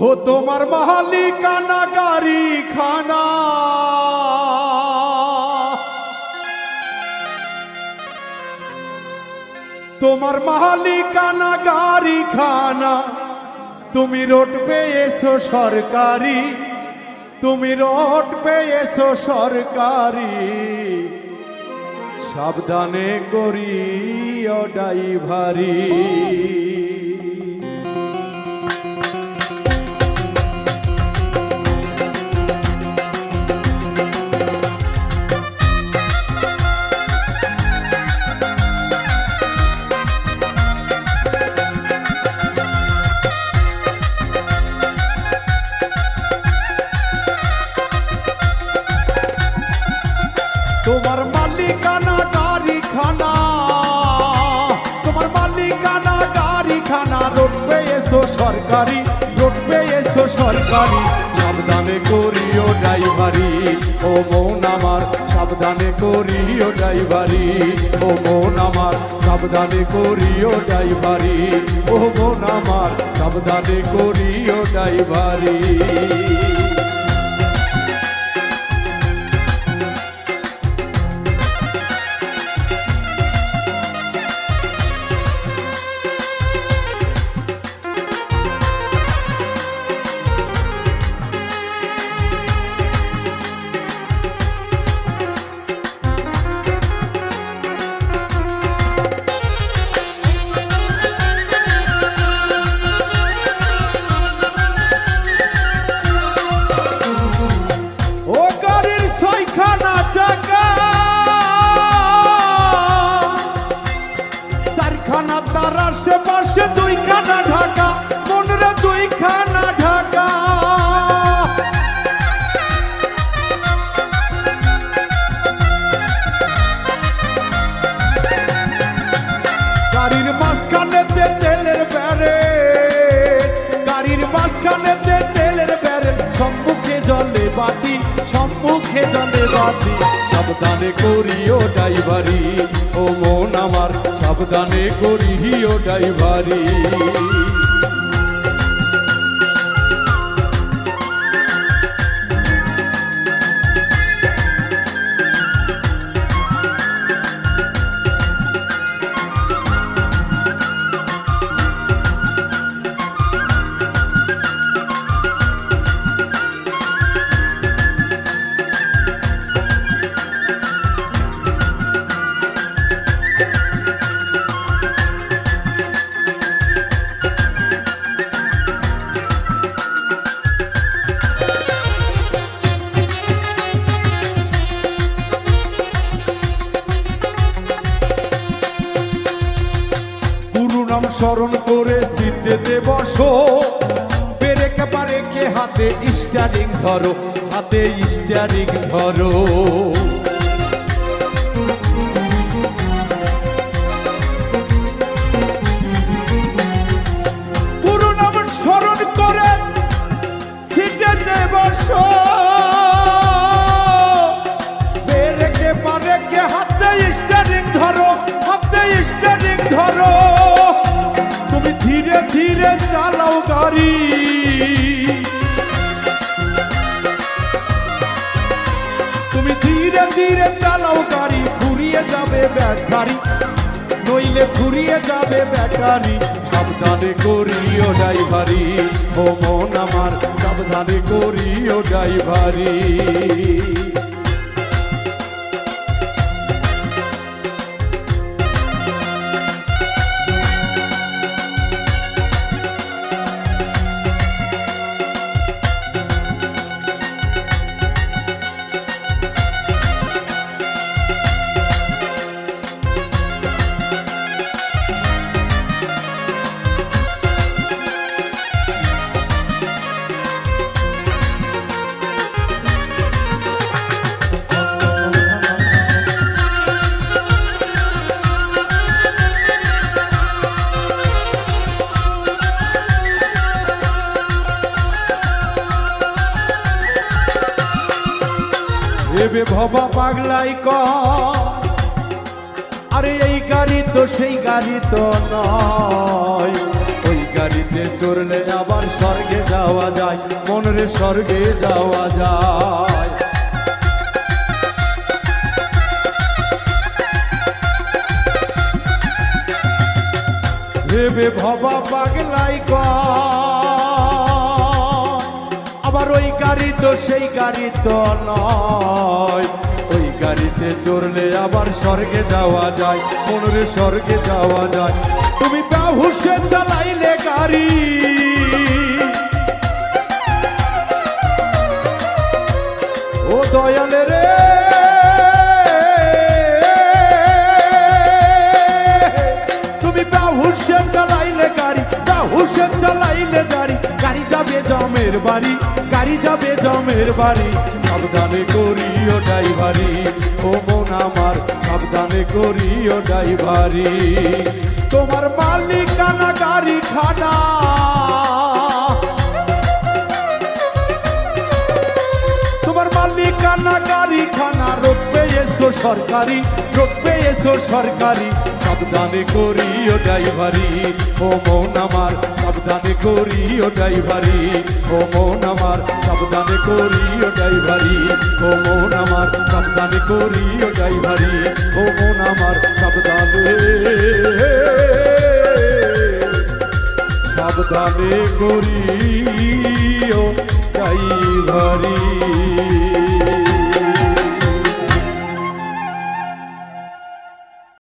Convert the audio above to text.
ও তোমার মালিকানা গাড়ি খানা, তোমার মালিকানা গাড়ি খানা, তুমি রোড পেয়েছো সরকারি, তুমি রোড পেয়েছো সরকারি, সাবধানে করিও ড্রাইভারি। তোমার মালিকানা গাড়ি খানা, তোমার মালিকানা গাড়ি খানা, রোড পেয়েছো সরকারি, রোড পেয়েছো সরকারি, সাবধানে করিও ড্রাইভারি। ও মন আমার সাবধানে করিও ড্রাইভারি, ও মন আমার সাবধানে করিও ড্রাইভারি, ও মন আমার সাবধানে করিও ড্রাইভারি। তার আশেপাশে দুইখানা ঢাকা, মনরে দুইখানা ঢাকা, গাড়ির মাঝখানেতে তেলের ব্যারেল, গাড়ির মাঝখানেতে তেলের ব্যারেল, সম্মুখে জলে বাতি, সম্মুখে জলে বাতি, সাবধানে করিও ড্রাইভারি। ও মন আমার সাবধানে করিও ড্রাইভারি। নাম স্মরণ করে সিটে বসো, পেরেকে পারেকে হাতে স্টিয়ারিং ধরো, হাতে স্টিয়ারিং ধরো। পুরো নাম স্মরণ করে সিটে বসো, পেরেকে পারেকে হাতে স্টিয়ারিং ধরো, হাতে স্টিয়ারিং ধরো। তুমি ধীরে ধীরে চালাও গাড়ি, তুমি ধীরে ধীরে চালাও গাড়ি, ফুরিয়ে যাবে ব্যাটারি, নইলে ফুরিয়ে যাবে ব্যাটারি, সাবধানে করিও ড্রাইভারি। ও মন আমার সাবধানে করিও ড্রাইভারি। এবে ভবা পাগলাই কয়, আরে এই গাড়ি তো সেই গাড়ি তো নয়, ওই গাড়ি গাড়িতে চড়লে আবার স্বর্গে যাওয়া যায়, মনরে স্বর্গে যাওয়া যায়। ভেবে ভবা পাগলাই কয়, আবার ওই গাড়ি তো সেই গাড়ি তো নয়, ওই গাড়িতে চড়লে আবার স্বর্গে যাওয়া যায়, মনরে স্বর্গে যাওয়া যায়। তুমি বেহুশে চালাইলে গাড়ি, ও দয়ালে রে, তুমি বেহুশে চালাইলে গাড়ি, বেহুশে চালাইলে গাড়ি, গাড়ি যাবে জমের বাড়ি, গাড়ি যাবে জমের বাড়ি। সাবধানে করিও ড্রাইভারি, ও মন আমার সাবধানে করিও ড্রাইভারি। তোমার মালিকানা গাড়ি খানা, তোমার মালিকানা গাড়ি খানা, রোকবে এসো সরকারি, রোকবে এসো সরকারি। সাবধানে করিও ড্রাইভারি, ও মন আমার সাবধানে করিও ড্রাইভারি, ও মন আমার সাবধানে করিও ড্রাইভারি, ও মন আমার সাবধানে করিও ড্রাইভারি, ও মন আমার সাবধানে সাবধানে করিও ড্রাইভারি।